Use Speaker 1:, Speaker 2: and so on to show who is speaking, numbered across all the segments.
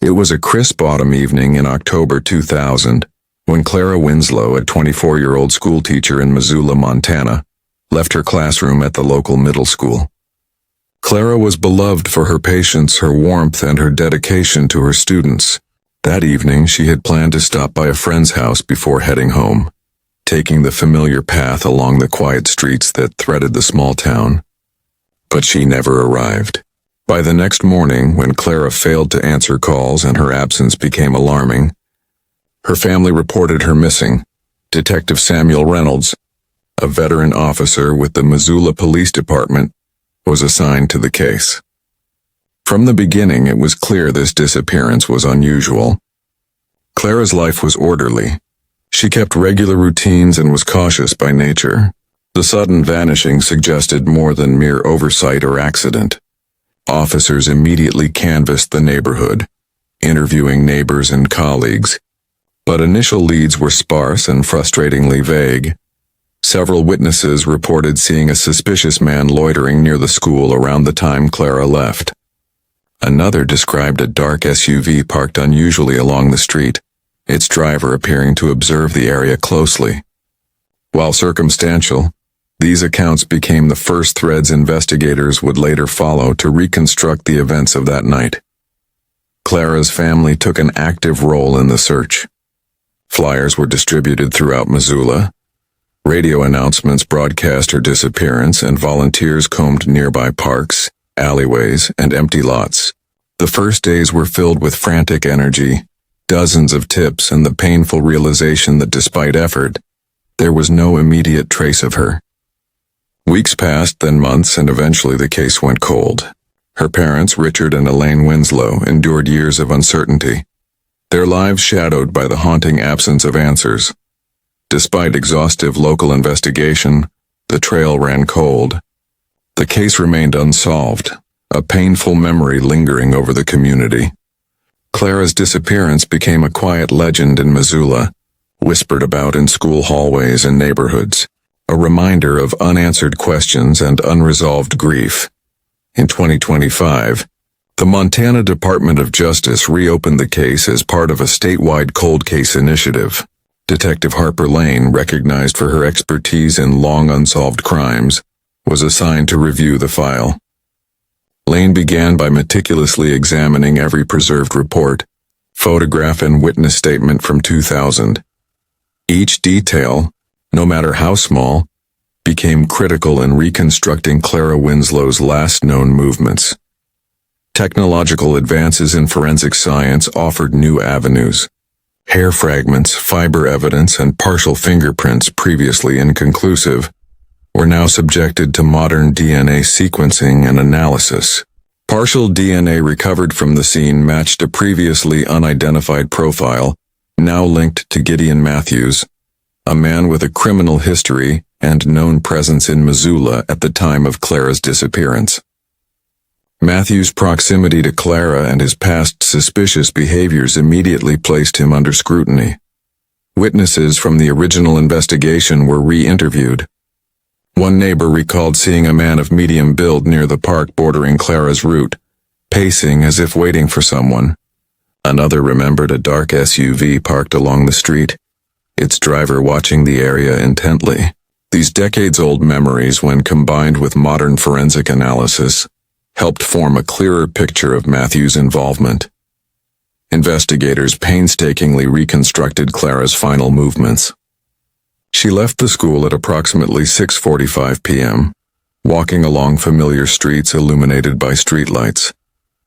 Speaker 1: It was a crisp autumn evening in October 2000 when Clara Winslow, a 24-year-old schoolteacher in Missoula, Montana, left her classroom at the local middle school. Clara was beloved for her patience, her warmth, and her dedication to her students. That evening, she had planned to stop by a friend's house before heading home, taking the familiar path along the quiet streets that threaded the small town. But she never arrived. By the next morning, when Clara failed to answer calls and her absence became alarming, her family reported her missing. Detective Samuel Reynolds, a veteran officer with the Missoula Police Department, was assigned to the case. From the beginning, it was clear this disappearance was unusual. Clara's life was orderly. She kept regular routines and was cautious by nature. The sudden vanishing suggested more than mere oversight or accident. Officers immediately canvassed the neighborhood, interviewing neighbors and colleagues, but initial leads were sparse and frustratingly vague. Several witnesses reported seeing a suspicious man loitering near the school around the time Clara left. Another described a dark SUV parked unusually along the street, its driver appearing to observe the area closely. While circumstantial, these accounts became the first threads investigators would later follow to reconstruct the events of that night. Clara's family took an active role in the search. Flyers were distributed throughout Missoula. Radio announcements broadcast her disappearance, and volunteers combed nearby parks, alleyways, and empty lots. The first days were filled with frantic energy, dozens of tips, and the painful realization that despite effort, there was no immediate trace of her. Weeks passed, then months, and eventually the case went cold. Her parents, Richard and Elaine Winslow, endured years of uncertainty, their lives shadowed by the haunting absence of answers. Despite exhaustive local investigation, the trail ran cold. The case remained unsolved, a painful memory lingering over the community. Clara's disappearance became a quiet legend in Missoula, whispered about in school hallways and neighborhoods, a reminder of unanswered questions and unresolved grief. In 2025, the Montana Department of Justice reopened the case as part of a statewide cold case initiative. Detective Harper Lane, recognized for her expertise in long unsolved crimes, was assigned to review the file. Lane began by meticulously examining every preserved report, photograph, and witness statement from 2000. Each detail, no matter how small, became critical in reconstructing Clara Winslow's last known movements. Technological advances in forensic science offered new avenues. Hair fragments, fiber evidence, and partial fingerprints previously inconclusive were now subjected to modern DNA sequencing and analysis. Partial DNA recovered from the scene matched a previously unidentified profile, now linked to Gideon Matthews, a man with a criminal history and known presence in Missoula at the time of Clara's disappearance. Matthews' proximity to Clara and his past suspicious behaviors immediately placed him under scrutiny. Witnesses from the original investigation were re-interviewed. One neighbor recalled seeing a man of medium build near the park bordering Clara's route, pacing as if waiting for someone. Another remembered a dark SUV parked along the street, its driver watching the area intently. These decades-old memories, when combined with modern forensic analysis, helped form a clearer picture of Matthews' involvement. Investigators painstakingly reconstructed Clara's final movements. She left the school at approximately 6:45 p.m., walking along familiar streets illuminated by streetlights,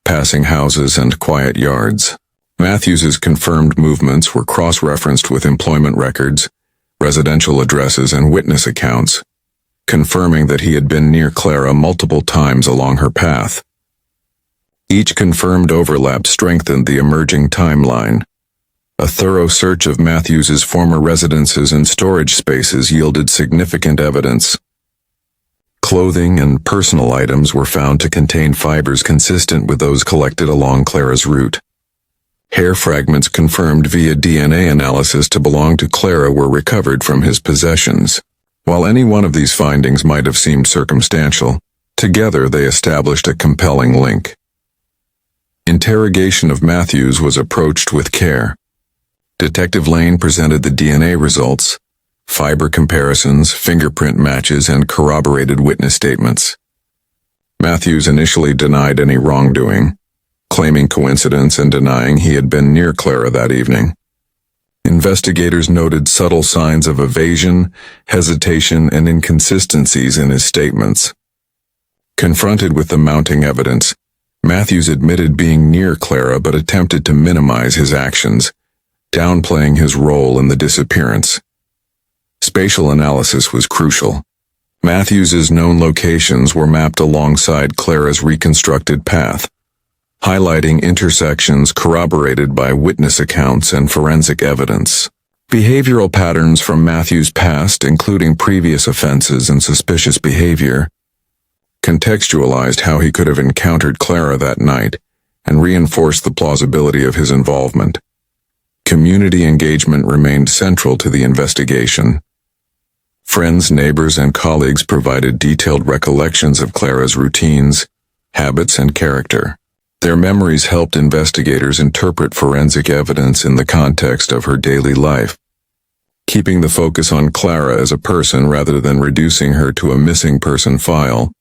Speaker 1: passing houses and quiet yards. Matthews's confirmed movements were cross-referenced with employment records, residential addresses, and witness accounts, confirming that he had been near Clara multiple times along her path. Each confirmed overlap strengthened the emerging timeline. A thorough search of Matthews's former residences and storage spaces yielded significant evidence. Clothing and personal items were found to contain fibers consistent with those collected along Clara's route. Hair fragments confirmed via DNA analysis to belong to Clara were recovered from his possessions. While any one of these findings might have seemed circumstantial, together they established a compelling link. Interrogation of Matthews was approached with care. Detective Lane presented the DNA results, fiber comparisons, fingerprint matches, and corroborated witness statements. Matthews initially denied any wrongdoing, claiming coincidence and denying he had been near Clara that evening. Investigators noted subtle signs of evasion, hesitation, and inconsistencies in his statements. Confronted with the mounting evidence, Matthews admitted being near Clara but attempted to minimize his actions, downplaying his role in the disappearance. Spatial analysis was crucial. Matthews's known locations were mapped alongside Clara's reconstructed path, highlighting intersections corroborated by witness accounts and forensic evidence. Behavioral patterns from Matthews' past, including previous offenses and suspicious behavior, contextualized how he could have encountered Clara that night and reinforced the plausibility of his involvement. Community engagement remained central to the investigation. Friends, neighbors, and colleagues provided detailed recollections of Clara's routines, habits, and character. Their memories helped investigators interpret forensic evidence in the context of her daily life, keeping the focus on Clara as a person rather than reducing her to a missing person file.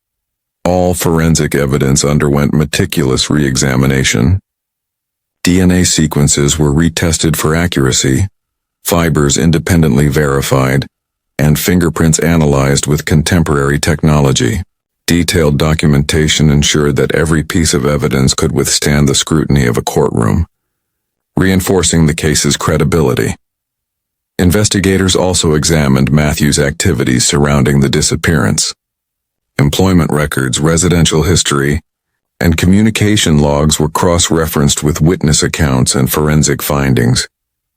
Speaker 1: All forensic evidence underwent meticulous re-examination. DNA sequences were retested for accuracy, fibers independently verified, and fingerprints analyzed with contemporary technology. Detailed documentation ensured that every piece of evidence could withstand the scrutiny of a courtroom, reinforcing the case's credibility. Investigators also examined Matthews' activities surrounding the disappearance. Employment records, residential history, and communication logs were cross-referenced with witness accounts and forensic findings,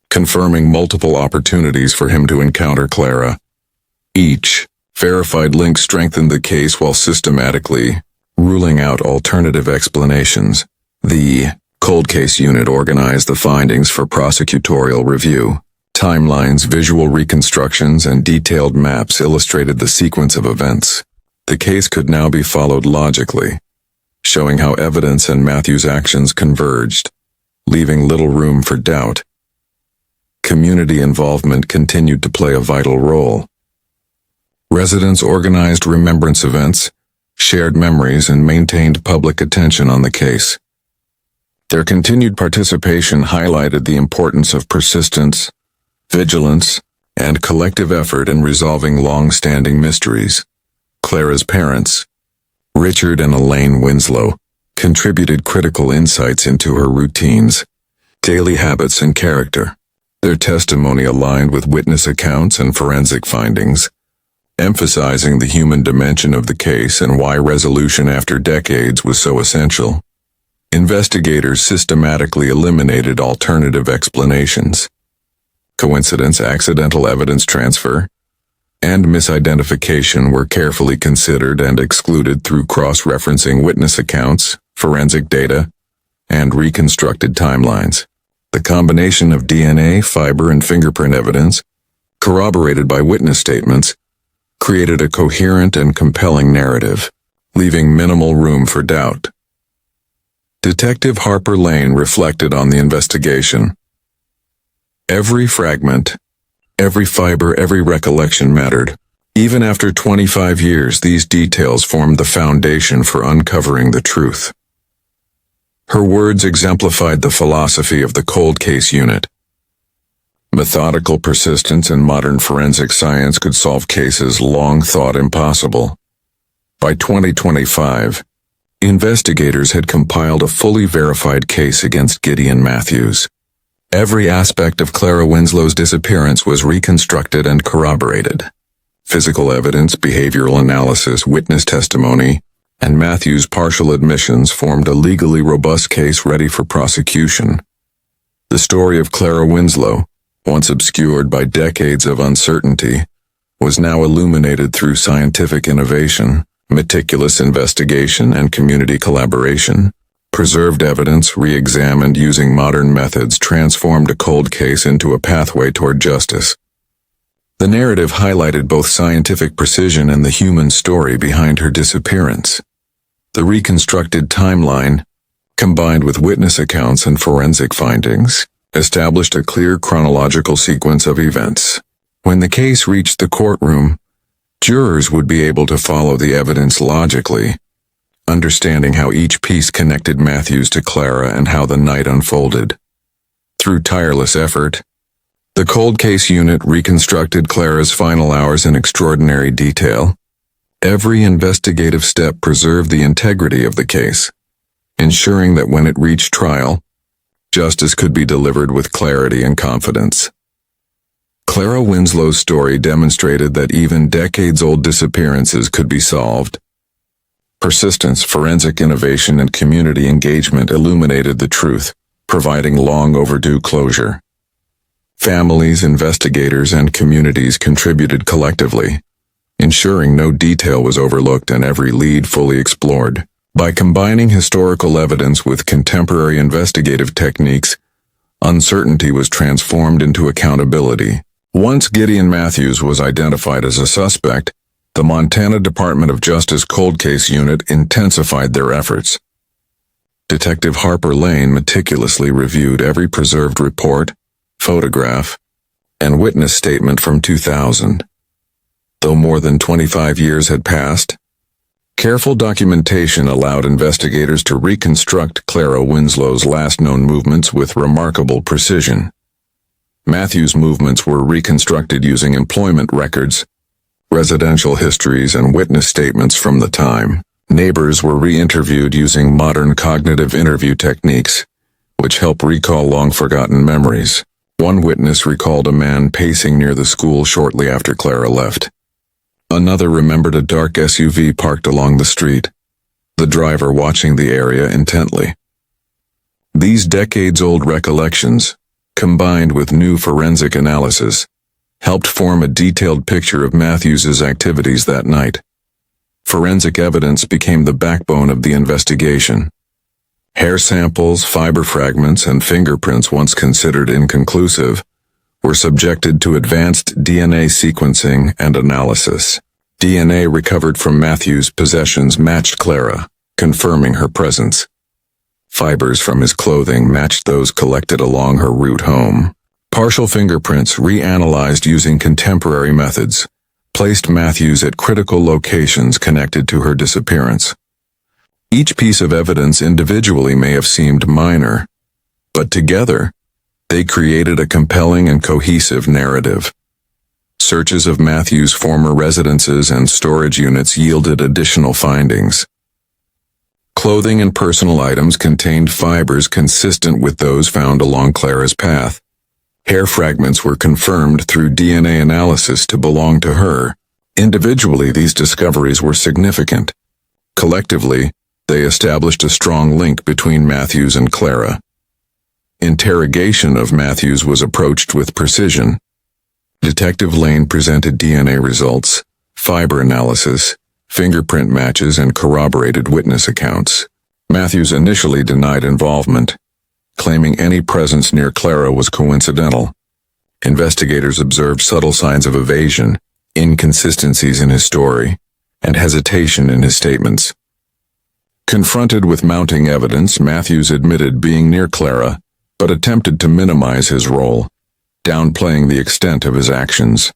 Speaker 1: confirming multiple opportunities for him to encounter Clara. Each verified link strengthened the case while systematically ruling out alternative explanations. The cold case unit organized the findings for prosecutorial review. Timelines, visual reconstructions, and detailed maps illustrated the sequence of events. The case could now be followed logically, showing how evidence and Matthews' actions converged, leaving little room for doubt. Community involvement continued to play a vital role. Residents organized remembrance events, shared memories, and maintained public attention on the case. Their continued participation highlighted the importance of persistence, vigilance, and collective effort in resolving long-standing mysteries. Clara's parents, Richard and Elaine Winslow, contributed critical insights into her routines, daily habits, and character. Their testimony aligned with witness accounts and forensic findings, emphasizing the human dimension of the case and why resolution after decades was so essential. Investigators systematically eliminated alternative explanations. Coincidence, accidental evidence transfer, and misidentification were carefully considered and excluded through cross-referencing witness accounts, forensic data, and reconstructed timelines. The combination of DNA, fiber, and fingerprint evidence, corroborated by witness statements, created a coherent and compelling narrative, leaving minimal room for doubt. Detective Harper Lane reflected on the investigation. Every fragment, every fiber, every recollection mattered. Even after 25 years, these details formed the foundation for uncovering the truth. Her words exemplified the philosophy of the cold case unit. Methodical persistence in modern forensic science could solve cases long thought impossible. By 2025, investigators had compiled a fully verified case against Gideon Matthews. Every aspect of Clara Winslow's disappearance was reconstructed and corroborated. Physical evidence, behavioral analysis, witness testimony, and Matthews' partial admissions formed a legally robust case ready for prosecution. The story of Clara Winslow, once obscured by decades of uncertainty, was now illuminated through scientific innovation, meticulous investigation, and community collaboration. Preserved evidence, re-examined using modern methods, transformed a cold case into a pathway toward justice. The narrative highlighted both scientific precision and the human story behind her disappearance. The reconstructed timeline, combined with witness accounts and forensic findings, established a clear chronological sequence of events. When the case reached the courtroom, jurors would be able to follow the evidence logically, understanding how each piece connected Matthews to Clara and how the night unfolded. Through tireless effort, the cold case unit reconstructed Clara's final hours in extraordinary detail. Every investigative step preserved the integrity of the case, ensuring that when it reached trial, justice could be delivered with clarity and confidence. Clara Winslow's story demonstrated that even decades-old disappearances could be solved. Persistence, forensic innovation, and community engagement illuminated the truth, providing long-overdue closure. Families, investigators, and communities contributed collectively, ensuring no detail was overlooked and every lead fully explored. By combining historical evidence with contemporary investigative techniques, uncertainty was transformed into accountability. Once Gideon Matthews was identified as a suspect, the Montana Department of Justice Cold Case Unit intensified their efforts. Detective Harper Lane meticulously reviewed every preserved report, photograph, and witness statement from 2000. Though more than 25 years had passed, careful documentation allowed investigators to reconstruct Clara Winslow's last known movements with remarkable precision. Matthews' movements were reconstructed using employment records, residential histories, and witness statements from the time. Neighbors were re-interviewed using modern cognitive interview techniques, which help recall long-forgotten memories. One witness recalled a man pacing near the school shortly after Clara left. Another remembered a dark SUV parked along the street, the driver watching the area intently. These decades-old recollections, combined with new forensic analysis, helped form a detailed picture of Matthews's activities that night. Forensic evidence became the backbone of the investigation. Hair samples, fiber fragments, and fingerprints once considered inconclusive were subjected to advanced DNA sequencing and analysis. DNA recovered from Matthews' possessions matched Clara, confirming her presence. Fibers from his clothing matched those collected along her route home. Partial fingerprints, reanalyzed using contemporary methods, placed Matthews at critical locations connected to her disappearance. Each piece of evidence individually may have seemed minor, but together, they created a compelling and cohesive narrative. Searches of Matthews' former residences and storage units yielded additional findings. Clothing and personal items contained fibers consistent with those found along Clara's path. Hair fragments were confirmed through DNA analysis to belong to her. Individually, these discoveries were significant. Collectively, they established a strong link between Matthews and Clara. Interrogation of Matthews was approached with precision. Detective Lane presented DNA results, fiber analysis, fingerprint matches, and corroborated witness accounts. Matthews initially denied involvement, claiming any presence near Clara was coincidental. Investigators observed subtle signs of evasion, inconsistencies in his story, and hesitation in his statements. Confronted with mounting evidence, Matthews admitted being near Clara, but attempted to minimize his role, downplaying the extent of his actions.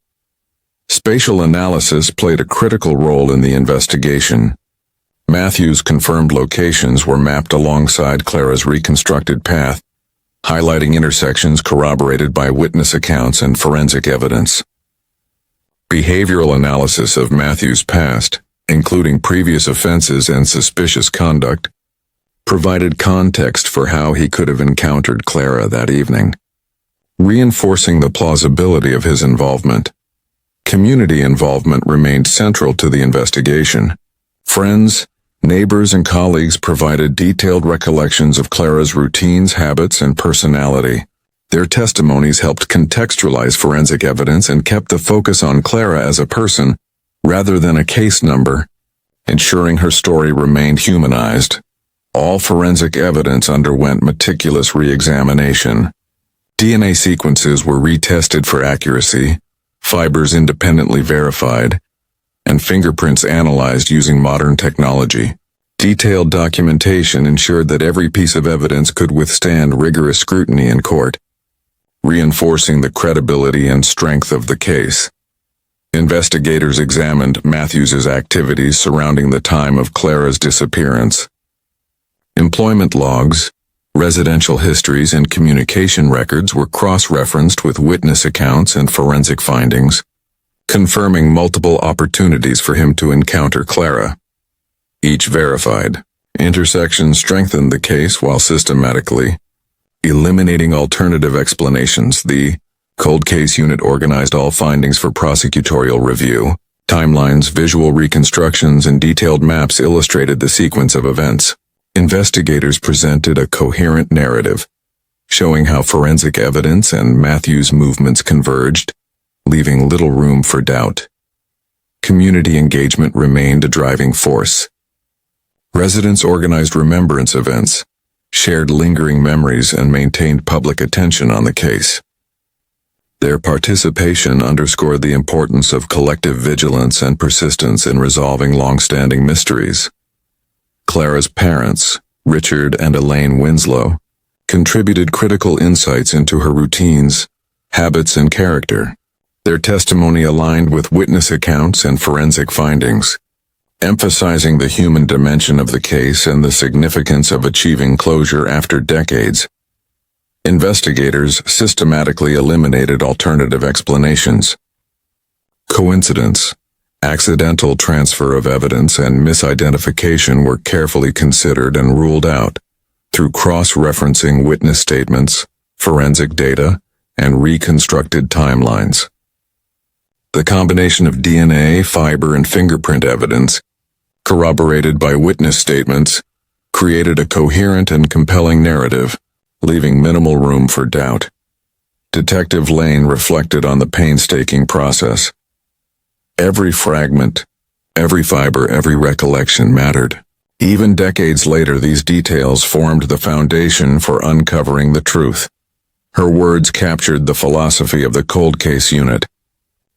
Speaker 1: Spatial analysis played a critical role in the investigation. Matthews' confirmed locations were mapped alongside Clara's reconstructed path, highlighting intersections corroborated by witness accounts and forensic evidence. Behavioral analysis of Matthews' past, including previous offenses and suspicious conduct, provided context for how he could have encountered Clara that evening, reinforcing the plausibility of his involvement. Community involvement remained central to the investigation. Friends, neighbors, and colleagues provided detailed recollections of Clara's routines, habits, and personality. Their testimonies helped contextualize forensic evidence and kept the focus on Clara as a person, rather than a case number, ensuring her story remained humanized. All forensic evidence underwent meticulous re-examination. DNA sequences were retested for accuracy, fibers independently verified, and fingerprints analyzed using modern technology. Detailed documentation ensured that every piece of evidence could withstand rigorous scrutiny in court, reinforcing the credibility and strength of the case. Investigators examined Matthews's activities surrounding the time of Clara's disappearance. Employment logs, residential histories, and communication records were cross-referenced with witness accounts and forensic findings, confirming multiple opportunities for him to encounter Clara. Each verified intersection strengthened the case while systematically eliminating alternative explanations. The Cold Case Unit organized all findings for prosecutorial review. Timelines, visual reconstructions, and detailed maps illustrated the sequence of events. Investigators presented a coherent narrative, showing how forensic evidence and Matthews' movements converged, leaving little room for doubt. Community engagement remained a driving force. Residents organized remembrance events, shared lingering memories, and maintained public attention on the case. Their participation underscored the importance of collective vigilance and persistence in resolving long-standing mysteries. Clara's parents, Richard and Elaine Winslow, contributed critical insights into her routines, habits, and character. Their testimony aligned with witness accounts and forensic findings, emphasizing the human dimension of the case and the significance of achieving closure after decades. Investigators systematically eliminated alternative explanations. Coincidence, accidental transfer of evidence, and misidentification were carefully considered and ruled out through cross-referencing witness statements, forensic data, and reconstructed timelines. The combination of DNA, fiber, and fingerprint evidence, corroborated by witness statements, created a coherent and compelling narrative, leaving minimal room for doubt. Detective Lane reflected on the painstaking process. Every fragment, every fiber, every recollection mattered. Even decades later, these details formed the foundation for uncovering the truth. Her words captured the philosophy of the Cold Case Unit.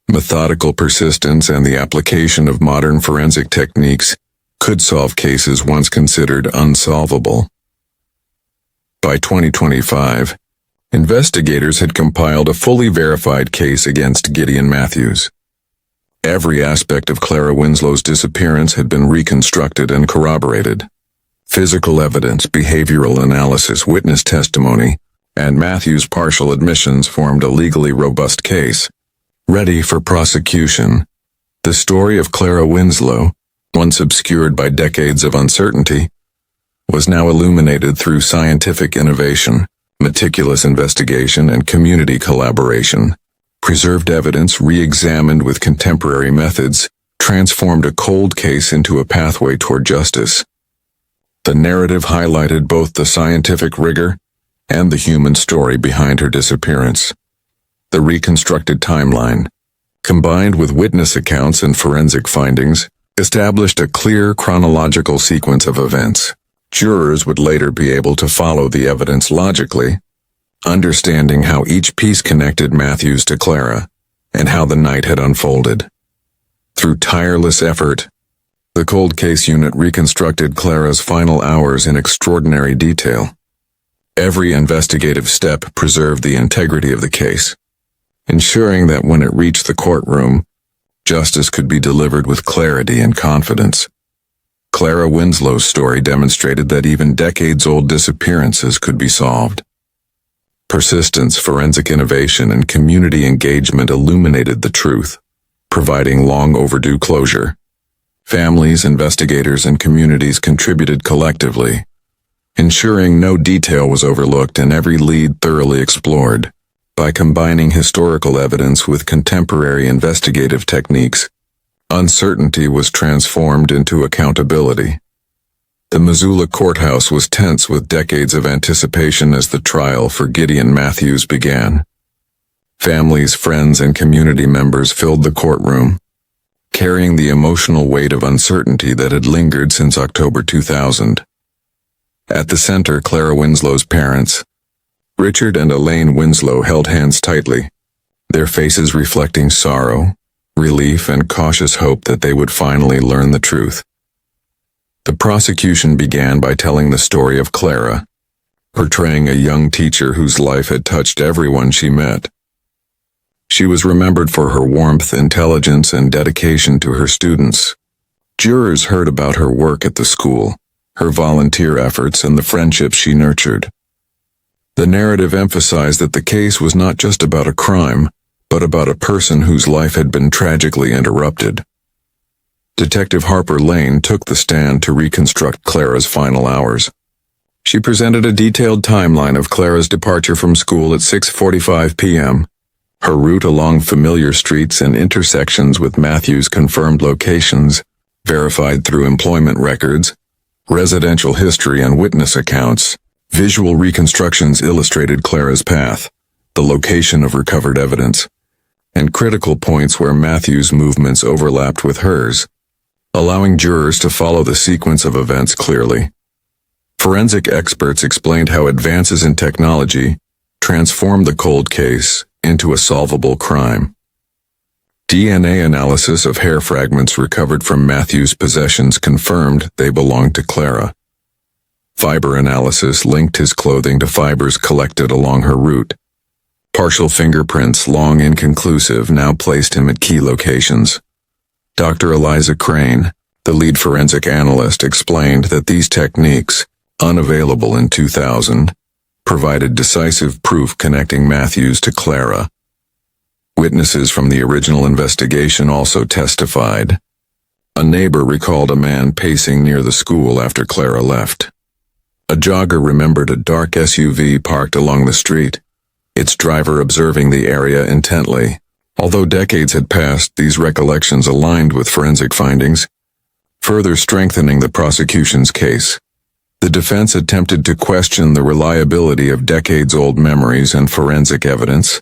Speaker 1: Methodical persistence and the application of modern forensic techniques could solve cases once considered unsolvable. By 2025, investigators had compiled a fully verified case against Gideon Matthews. Every aspect of Clara Winslow's disappearance had been reconstructed and corroborated. Physical evidence, behavioral analysis, witness testimony, and Matthews' partial admissions formed a legally robust case. Ready for prosecution, the story of Clara Winslow, once obscured by decades of uncertainty, was now illuminated through scientific innovation, meticulous investigation, and community collaboration. Preserved evidence, re-examined with contemporary methods, transformed a cold case into a pathway toward justice. The narrative highlighted both the scientific rigor and the human story behind her disappearance. The reconstructed timeline, combined with witness accounts and forensic findings, established a clear chronological sequence of events. Jurors would later be able to follow the evidence logically, understanding how each piece connected Matthews to Clara and how the night had unfolded. Through tireless effort, the Cold Case Unit reconstructed Clara's final hours in extraordinary detail. Every investigative step preserved the integrity of the case, ensuring that when it reached the courtroom, justice could be delivered with clarity and confidence. Clara Winslow's story demonstrated that even decades-old disappearances could be solved. Persistence, forensic innovation, and community engagement illuminated the truth, providing long-overdue closure. Families, investigators, and communities contributed collectively, ensuring no detail was overlooked and every lead thoroughly explored. By combining historical evidence with contemporary investigative techniques, uncertainty was transformed into accountability. The Missoula courthouse was tense with decades of anticipation as the trial for Gideon Matthews began. Families, friends, and community members filled the courtroom, carrying the emotional weight of uncertainty that had lingered since October 2000. At the center, Clara Winslow's parents, Richard and Elaine Winslow, held hands tightly, their faces reflecting sorrow, relief, and cautious hope that they would finally learn the truth. The prosecution began by telling the story of Clara, portraying a young teacher whose life had touched everyone she met. She was remembered for her warmth, intelligence, and dedication to her students. Jurors heard about her work at the school, her volunteer efforts, and the friendships she nurtured. The narrative emphasized that the case was not just about a crime, but about a person whose life had been tragically interrupted. Detective Harper Lane took the stand to reconstruct Clara's final hours. She presented a detailed timeline of Clara's departure from school at 6:45 p.m., her route along familiar streets and intersections with Matthew's confirmed locations, verified through employment records, residential history, and witness accounts. Visual reconstructions illustrated Clara's path, the location of recovered evidence, and critical points where Matthew's movements overlapped with hers, allowing jurors to follow the sequence of events clearly. Forensic experts explained how advances in technology transformed the cold case into a solvable crime. DNA analysis of hair fragments recovered from Matthew's possessions confirmed they belonged to Clara. Fiber analysis linked his clothing to fibers collected along her route. Partial fingerprints, long inconclusive, now placed him at key locations. Dr. Eliza Crane, the lead forensic analyst, explained that these techniques, unavailable in 2000, provided decisive proof connecting Matthews to Clara. Witnesses from the original investigation also testified. A neighbor recalled a man pacing near the school after Clara left. A jogger remembered a dark SUV parked along the street, its driver observing the area intently. Although decades had passed, these recollections aligned with forensic findings, further strengthening the prosecution's case. The defense attempted to question the reliability of decades-old memories and forensic evidence,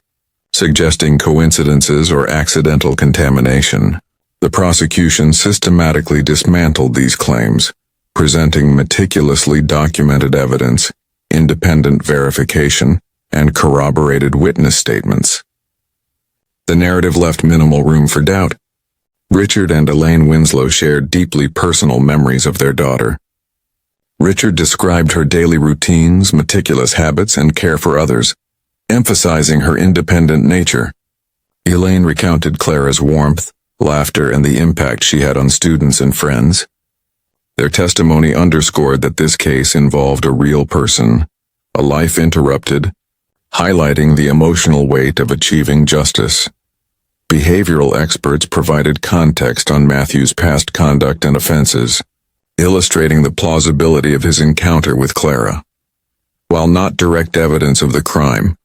Speaker 1: suggesting coincidences or accidental contamination. The prosecution systematically dismantled these claims, presenting meticulously documented evidence, independent verification, and corroborated witness statements. The narrative left minimal room for doubt. Richard and Elaine Winslow shared deeply personal memories of their daughter. Richard described her daily routines, meticulous habits, and care for others, emphasizing her independent nature. Elaine recounted Clara's warmth, laughter, and the impact she had on students and friends. Their testimony underscored that this case involved a real person, a life interrupted, highlighting the emotional weight of achieving justice. Behavioral experts provided context on Matthew's past conduct and offenses, illustrating the plausibility of his encounter with Clara. While not direct evidence of the crime,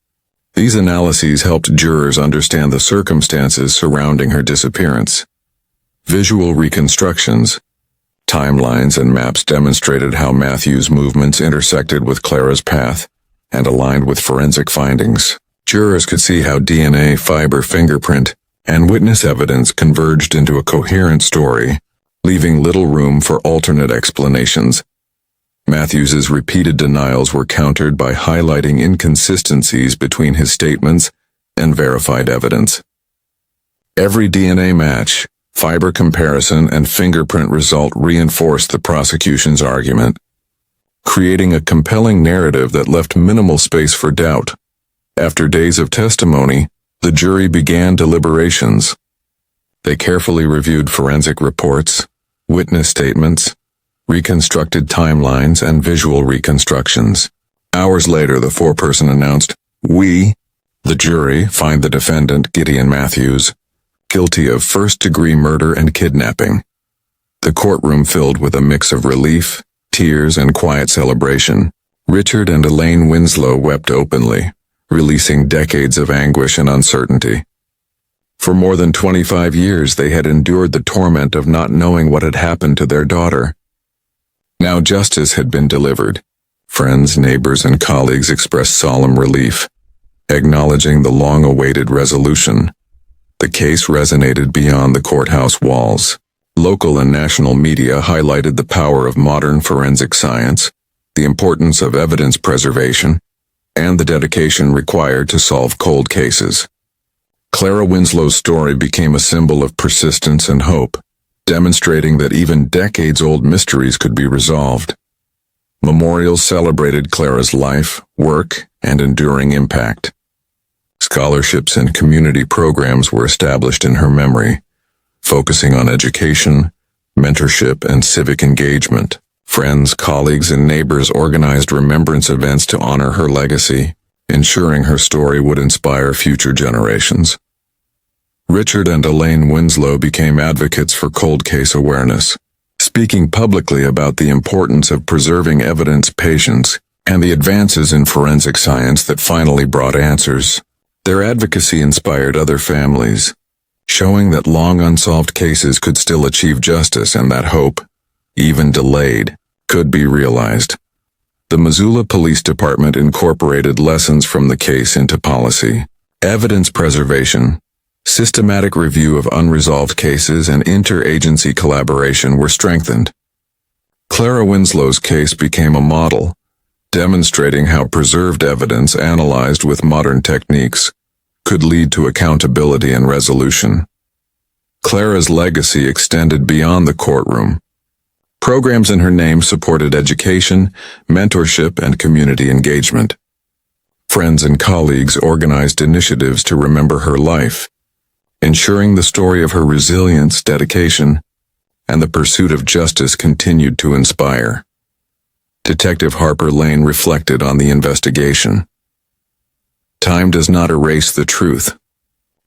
Speaker 1: these analyses helped jurors understand the circumstances surrounding her disappearance. Visual reconstructions, timelines, and maps demonstrated how Matthew's movements intersected with Clara's path and aligned with forensic findings. Jurors could see how DNA, fiber, fingerprint, and witness evidence converged into a coherent story, leaving little room for alternate explanations. Matthews's repeated denials were countered by highlighting inconsistencies between his statements and verified evidence. Every DNA match, fiber comparison, and fingerprint result reinforced the prosecution's argument, creating a compelling narrative that left minimal space for doubt. After days of testimony, the jury began deliberations. They carefully reviewed forensic reports, witness statements, reconstructed timelines, and visual reconstructions. Hours later, the foreperson announced, "We, the jury, find the defendant, Gideon Matthews, guilty of first-degree murder and kidnapping." The courtroom filled with a mix of relief, tears, and quiet celebration. Richard and Elaine Winslow wept openly, releasing decades of anguish and uncertainty. For more than 25 years, they had endured the torment of not knowing what had happened to their daughter. Now justice had been delivered. Friends, neighbors, and colleagues expressed solemn relief, acknowledging the long-awaited resolution. The case resonated beyond the courthouse walls. Local and national media highlighted the power of modern forensic science, the importance of evidence preservation, and the dedication required to solve cold cases. Clara Winslow's story became a symbol of persistence and hope, demonstrating that even decades-old mysteries could be resolved. Memorials celebrated Clara's life, work, and enduring impact. Scholarships and community programs were established in her memory, focusing on education, mentorship, and civic engagement. Friends, colleagues, and neighbors organized remembrance events to honor her legacy, ensuring her story would inspire future generations. Richard and Elaine Winslow became advocates for cold case awareness, speaking publicly about the importance of preserving evidence, patience, and the advances in forensic science that finally brought answers. Their advocacy inspired other families, showing that long unsolved cases could still achieve justice and that hope, even delayed, could be realized. The Missoula Police Department incorporated lessons from the case into policy. Evidence preservation, systematic review of unresolved cases, and interagency collaboration were strengthened. Clara Winslow's case became a model, demonstrating how preserved evidence analyzed with modern techniques could lead to accountability and resolution. Clara's legacy extended beyond the courtroom. Programs in her name supported education, mentorship, and community engagement. Friends and colleagues organized initiatives to remember her life, ensuring the story of her resilience, dedication, and the pursuit of justice continued to inspire. Detective Harper Lane reflected on the investigation. Time does not erase the truth.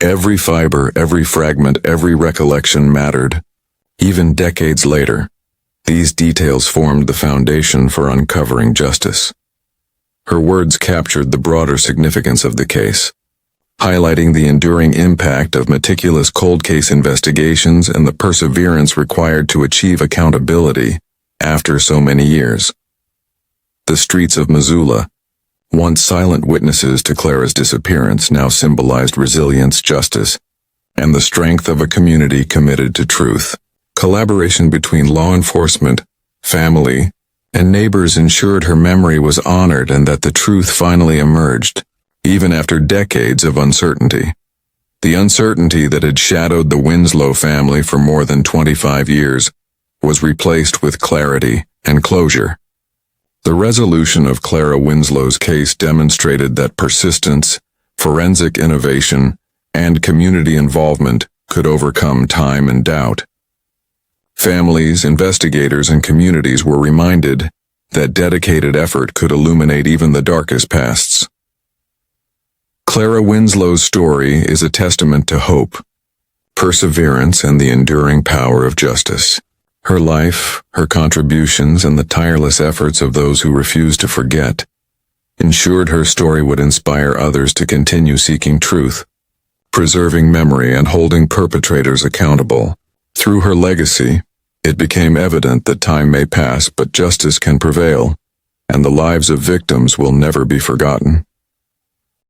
Speaker 1: Every fiber, every fragment, every recollection mattered. Even decades later, these details formed the foundation for uncovering justice. Her words captured the broader significance of the case, highlighting the enduring impact of meticulous cold case investigations and the perseverance required to achieve accountability after so many years. The streets of Missoula, once silent witnesses to Clara's disappearance, now symbolized resilience, justice, and the strength of a community committed to truth. Collaboration between law enforcement, family, and neighbors ensured her memory was honored and that the truth finally emerged, even after decades of uncertainty. The uncertainty that had shadowed the Winslow family for more than 25 years was replaced with clarity and closure. The resolution of Clara Winslow's case demonstrated that persistence, forensic innovation, and community involvement could overcome time and doubt. Families, investigators, and communities were reminded that dedicated effort could illuminate even the darkest pasts. Clara Winslow's story is a testament to hope, perseverance, and the enduring power of justice. Her life, her contributions, and the tireless efforts of those who refuse to forget ensured her story would inspire others to continue seeking truth, preserving memory, and holding perpetrators accountable. Through her legacy, it became evident that time may pass but justice can prevail, and the lives of victims will never be forgotten.